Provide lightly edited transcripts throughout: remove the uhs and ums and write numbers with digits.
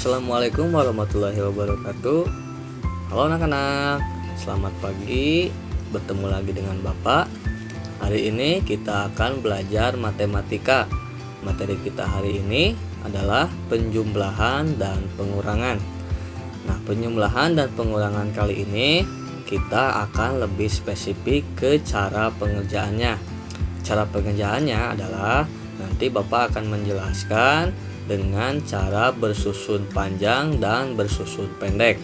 Assalamualaikum warahmatullahi wabarakatuh. Halo anak-anak, selamat pagi. Bertemu lagi dengan Bapak. Hari ini kita akan belajar matematika. Materi kita hari ini adalah penjumlahan dan pengurangan. Nah, penjumlahan dan pengurangan kali ini kita akan lebih spesifik ke cara pengerjaannya. Cara pengerjaannya adalah nanti Bapak akan menjelaskan dengan cara bersusun panjang dan bersusun pendek.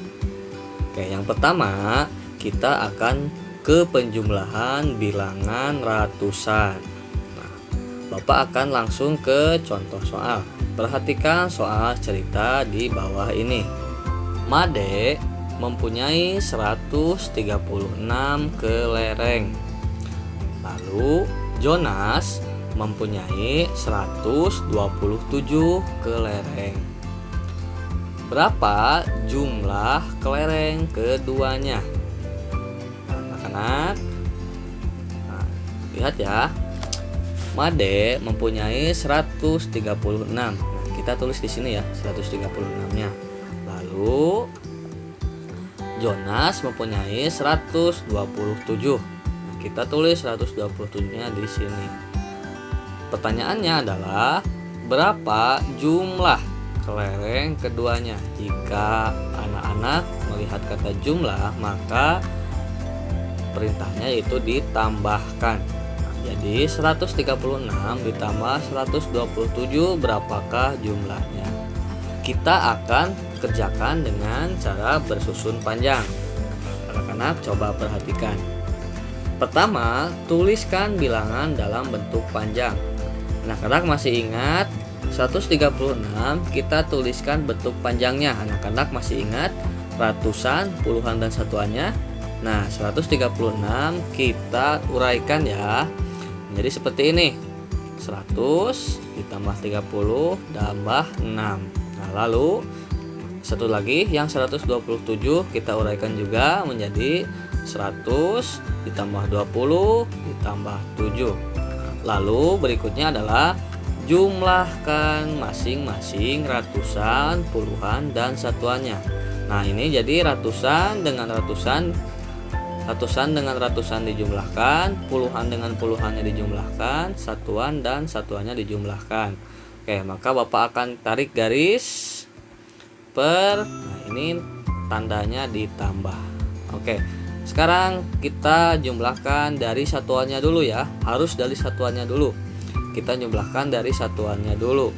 Oke, yang pertama kita akan ke penjumlahan bilangan ratusan. Nah, Bapak akan langsung ke contoh soal. Perhatikan soal cerita di bawah ini. Made mempunyai 136 kelereng. Lalu Jonas mempunyai 127 kelereng. Berapa jumlah kelereng keduanya? Anak-anak, lihat ya. Made mempunyai 136. Nah, kita tulis di sini ya, 136-nya. Lalu Jonas mempunyai 127. Nah, kita tulis 127-nya di sini. Pertanyaannya adalah berapa jumlah kelereng keduanya? Jika anak-anak melihat kata jumlah, maka perintahnya itu ditambahkan. Nah, jadi 136 ditambah 127 berapakah jumlahnya? Kita akan kerjakan dengan cara bersusun panjang. Anak-anak coba perhatikan. Pertama, tuliskan bilangan dalam bentuk panjang. Anak-anak masih ingat 136 kita tuliskan bentuk panjangnya. Anak-anak masih ingat ratusan, puluhan dan satuannya. Nah, 136 kita uraikan ya. Jadi seperti ini. 100 ditambah 30 tambah 6. Nah, lalu satu lagi yang 127 kita uraikan juga menjadi 100 ditambah 20 ditambah 7. Lalu berikutnya adalah jumlahkan masing-masing ratusan, puluhan, dan satuannya. Nah, ini jadi ratusan dengan ratusan dengan ratusan dijumlahkan, puluhan dengan puluhannya dijumlahkan, satuan dan satuannya dijumlahkan. Oke, maka Bapak akan tarik garis nah ini tandanya ditambah. Oke, sekarang kita jumlahkan dari satuannya dulu ya. Harus dari satuannya dulu. Kita jumlahkan dari satuannya dulu.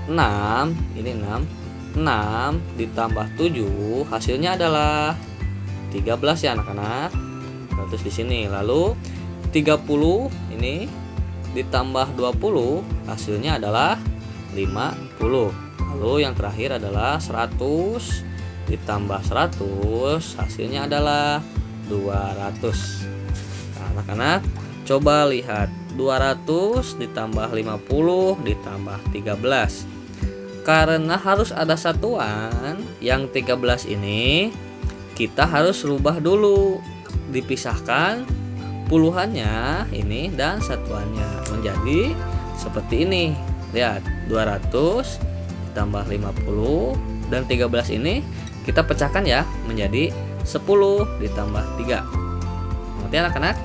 6, ini 6. 6 ditambah 7 hasilnya adalah 13 ya anak-anak. Terus di sini. Lalu 30 ini ditambah 20 hasilnya adalah 50. Lalu yang terakhir adalah 100 ditambah 100 hasilnya adalah 200. Nah, anak-anak coba lihat 200 ditambah 50 ditambah 13. Karena harus ada satuan, yang 13 ini kita harus rubah dulu. Dipisahkan puluhannya ini dan satuannya menjadi seperti ini. Lihat, 200 ditambah 50 dan 13 ini kita pecahkan ya menjadi 10 ditambah 3. Ngerti anak-anak?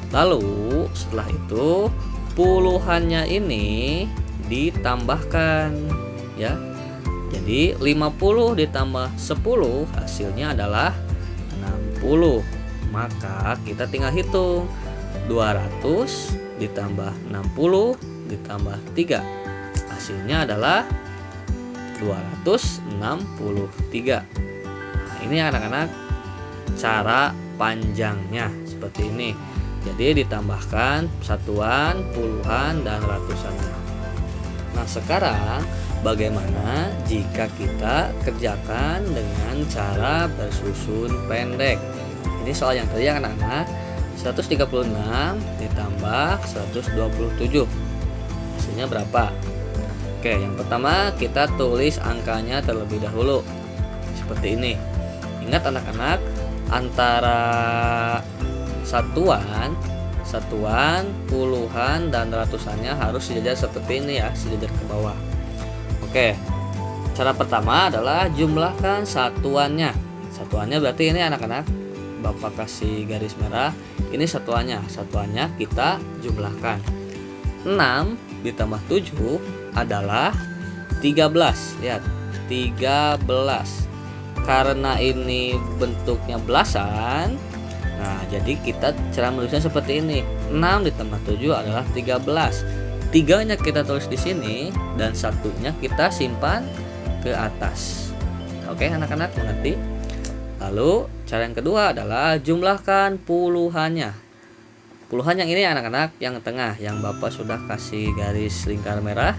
Lalu setelah itu puluhannya ini ditambahkan ya. Jadi 50 ditambah 10 hasilnya adalah 60. Maka kita tinggal hitung 200 ditambah 60 ditambah 3 hasilnya adalah 263. Nah, ini anak-anak cara panjangnya seperti ini. Jadi ditambahkan satuan, puluhan, dan ratusannya. Nah, sekarang bagaimana jika kita kerjakan dengan cara bersusun pendek? Ini soal yang tadi ya anak-anak. 136 ditambah 127 hasilnya berapa? Oke, yang pertama kita tulis angkanya terlebih dahulu seperti ini. Ingat anak-anak, antara satuan, puluhan, dan ratusannya harus sejajar seperti ini ya, sejajar ke bawah. Oke, Cara pertama adalah jumlahkan satuannya. Satuannya berarti ini anak-anak Bapak kasih garis merah. Ini satuannya. Satuannya kita jumlahkan. 6 ditambah 7 adalah 13. Lihat, 13. Karena ini bentuknya belasan, nah jadi kita cara menulisnya seperti ini. 6 ditambah 7 adalah 13. 3-nya kita tulis di sini dan satunya kita simpan ke atas. Oke, anak-anak mengerti? Lalu cara yang kedua adalah jumlahkan puluhannya. Puluhan yang ini anak-anak yang tengah, yang Bapak sudah kasih garis lingkar merah.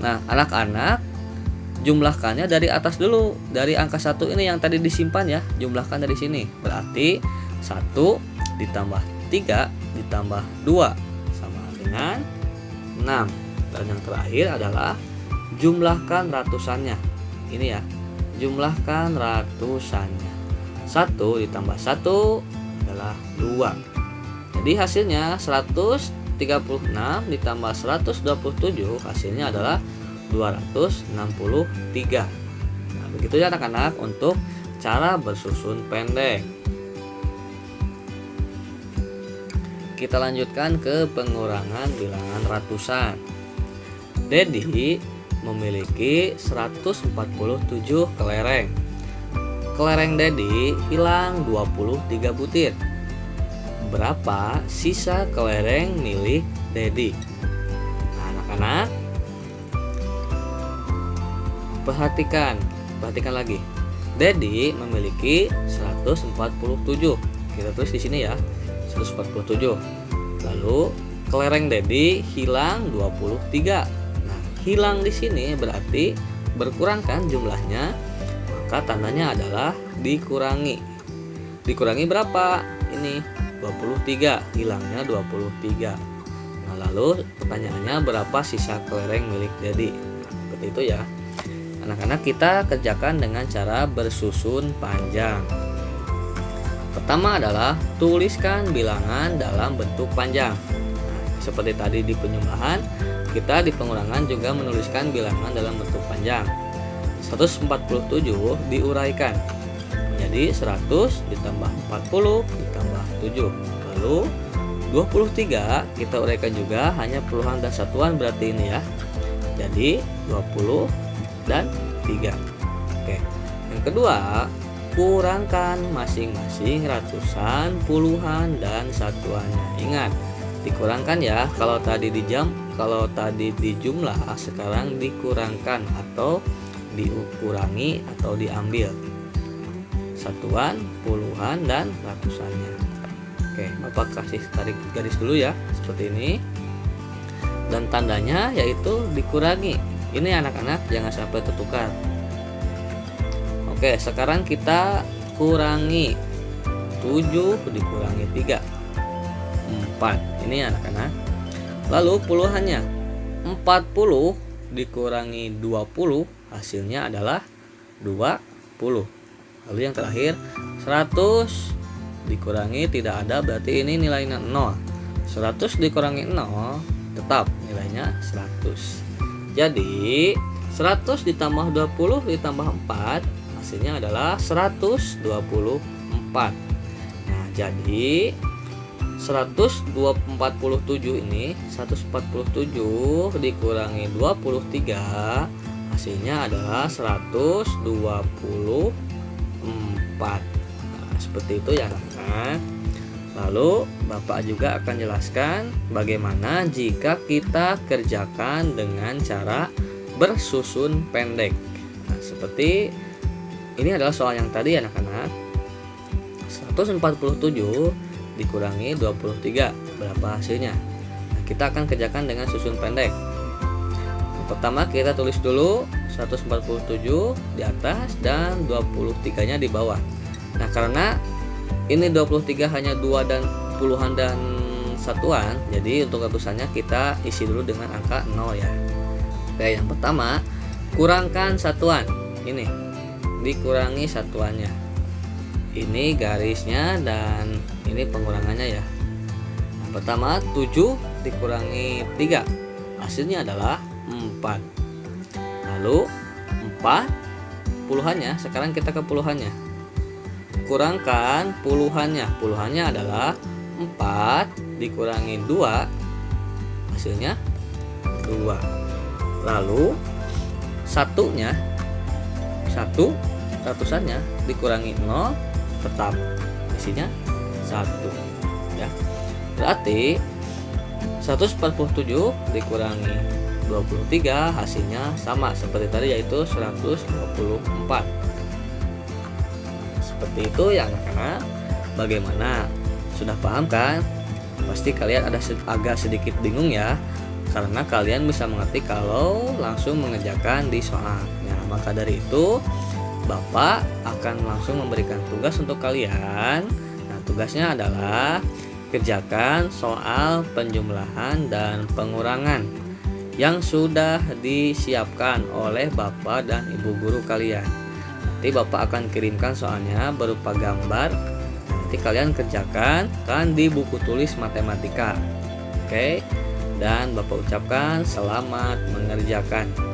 Nah, anak-anak jumlahkannya dari atas dulu, dari angka 1 ini yang tadi disimpan ya, jumlahkan dari sini. Berarti 1 ditambah 3 ditambah 2 sama dengan 6. Dan yang terakhir adalah jumlahkan ratusannya. Ini ya, jumlahkan ratusannya. 1 ditambah 1 adalah 2. Jadi hasilnya 136 ditambah 127 hasilnya adalah 263. Nah, begitu ya anak-anak untuk cara bersusun pendek. Kita lanjutkan ke pengurangan bilangan ratusan. Dedi memiliki 147 kelereng. Kelereng Dedi hilang 23 butir. Berapa sisa kelereng milik Dedi? Nah, anak-anak perhatikan lagi. Dedi memiliki 147. Kita tulis di sini ya, 147. Lalu kelereng Dedi hilang 23. Nah, hilang di sini berarti berkurangkan jumlahnya, maka tandanya adalah dikurangi. Dikurangi berapa? Ini 23, hilangnya 23. Nah, lalu pertanyaannya berapa sisa kelereng milik Dedi? Seperti itu ya. Anak-anak, kita kerjakan dengan cara bersusun panjang. Pertama adalah tuliskan bilangan dalam bentuk panjang. Nah, seperti tadi di penyumlahan, kita di pengurangan juga menuliskan bilangan dalam bentuk panjang. 147 diuraikan menjadi 100 ditambah 40 ditambah 7. Lalu 23 kita uraikan juga hanya puluhan dan satuan, berarti ini ya. Jadi 20 dan 3. Oke. Yang kedua, kurangkan masing-masing ratusan, puluhan, dan satuannya. Ingat, dikurangkan ya. Kalau tadi di jumlah, sekarang dikurangkan atau dikurangi atau diambil satuan, puluhan, dan ratusannya. Oke, Bapak kasih tarik garis dulu ya, seperti ini. Dan tandanya yaitu dikurangi. Ini anak-anak jangan sampai tertukar. Oke, sekarang kita kurangi 7 dikurangi 3, 4. Ini anak-anak. Lalu puluhannya 40 dikurangi 20 hasilnya adalah 20. Lalu yang terakhir 100 dikurangi tidak ada, berarti ini nilainya 0. 100 dikurangi 0 tetap nilainya 100. Jadi 100 ditambah 20 ditambah 4 hasilnya adalah 124. Nah, jadi 147 ini 147 dikurangi 23 hasilnya adalah 124. Nah, seperti itu ya anak-anak. Lalu Bapak juga akan jelaskan bagaimana jika kita kerjakan dengan cara bersusun pendek. Nah, seperti ini adalah soal yang tadi anak-anak. 147 dikurangi 23, berapa hasilnya? Nah, kita akan kerjakan dengan susun pendek. Yang pertama kita tulis dulu 147 di atas dan 23-nya di bawah. Nah, karena ini 23 hanya 2 dan puluhan dan satuan, jadi untuk ratusannya kita isi dulu dengan angka 0 ya. Oke, yang pertama kurangkan satuan. Ini dikurangi satuannya. Ini garisnya dan ini pengurangannya ya. Yang pertama 7 dikurangi 3 hasilnya adalah 4. Lalu puluhannya. Sekarang kita ke puluhannya. Kurangkan puluhannya. Puluhannya adalah 4 dikurangi 2, hasilnya 2. Lalu satunya, ratusannya dikurangi 0, tetap isinya 1 ya. Berarti 147 dikurangi 23 hasilnya sama seperti tadi, yaitu 124. Seperti itu ya anak-anak. Bagaimana? Sudah paham kan? Pasti kalian agak sedikit bingung ya, karena kalian bisa mengerti kalau langsung mengerjakan di soal. Nah, maka dari itu Bapak akan langsung memberikan tugas untuk kalian. Nah, tugasnya adalah kerjakan soal penjumlahan dan pengurangan yang sudah disiapkan oleh Bapak dan Ibu guru kalian. Nanti Bapak akan kirimkan soalnya berupa gambar. Nanti kalian kerjakan kan di buku tulis matematika. Oke. Dan Bapak ucapkan selamat mengerjakan.